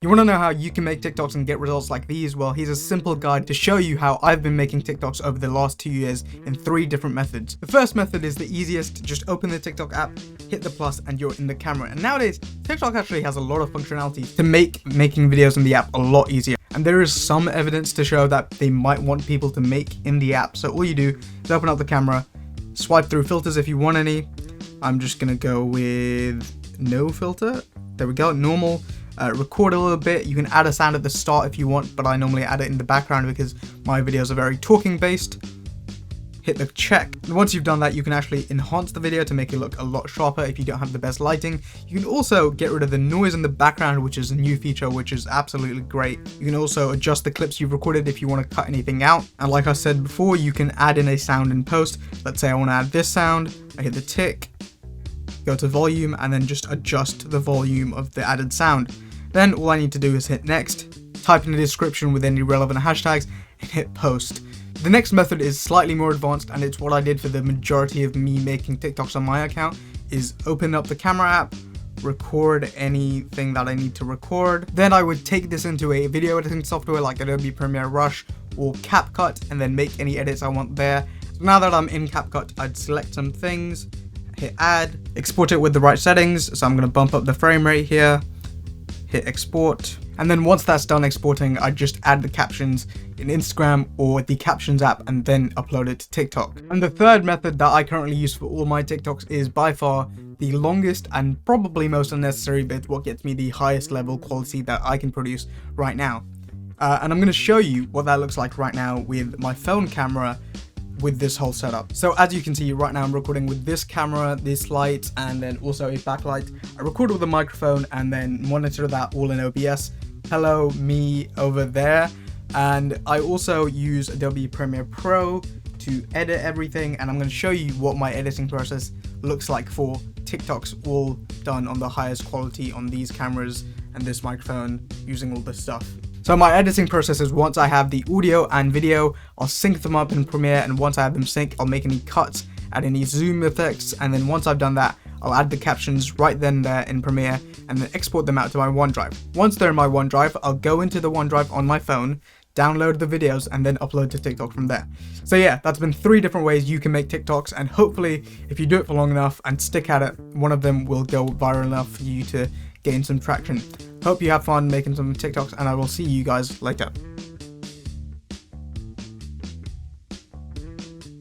You want to know how you can make TikToks and get results like these? Well, here's a simple guide to show you how I've been making TikToks over the last 2 years in 3 different methods. The first method is the easiest. Just open the TikTok app, hit the plus, and you're in the camera. And nowadays, TikTok actually has a lot of functionality to make making videos in the app a lot easier. And there is some evidence to show that they might want people to make in the app. So all you do is open up the camera, swipe through filters if you want any. I'm just gonna go with no filter. There we go, normal. Record a little bit. You can add a sound at the start if you want, but I normally add it in the background because my videos are very talking based. Hit the check. And once you've done that, you can actually enhance the video to make it look a lot sharper if you don't have the best lighting. You can also get rid of the noise in the background, which is a new feature, which is absolutely great. You can also adjust the clips you've recorded if you want to cut anything out. And like I said before, you can add in a sound in post. Let's say I want to add this sound. I hit the tick, go to volume, and then just adjust the volume of the added sound. Then all I need to do is hit next, type in the description with any relevant hashtags, and hit post. The next method is slightly more advanced, and it's what I did for the majority of me making TikToks on my account, is open up the camera app, record anything that I need to record. Then I would take this into a video editing software like Adobe Premiere Rush or CapCut, and then make any edits I want there. So now that I'm in CapCut, I'd select some things, hit add, export it with the right settings. So I'm going to bump up the frame rate here, hit export, and then once that's done exporting, I just add the captions in Instagram or the captions app and then upload it to TikTok. And the third method that I currently use for all my TikToks is by far the longest and probably most unnecessary, but what gets me the highest level quality that I can produce right now. And I'm going to show you what that looks like right now with my phone camera with this whole setup. So as you can see right now, I'm recording with this camera, this light, and then also a backlight. I record with a microphone and then monitor that all in OBS. Hello, me over there. And I also use Adobe Premiere Pro to edit everything, and I'm going to show you what my editing process looks like for TikToks, all done on the highest quality on these cameras and this microphone, using all this stuff. So my editing process is, once I have the audio and video, I'll sync them up in Premiere, and once I have them synced, I'll make any cuts, add any zoom effects, and then once I've done that, I'll add the captions right then there in Premiere, and then export them out to my OneDrive. Once they're in my OneDrive, I'll go into the OneDrive on my phone, download the videos, and then upload to TikTok from there. So yeah, that's been 3 different ways you can make TikToks, and hopefully, if you do it for long enough and stick at it, one of them will go viral enough for you to gain some traction. Hope you have fun making some TikToks, and I will see you guys later.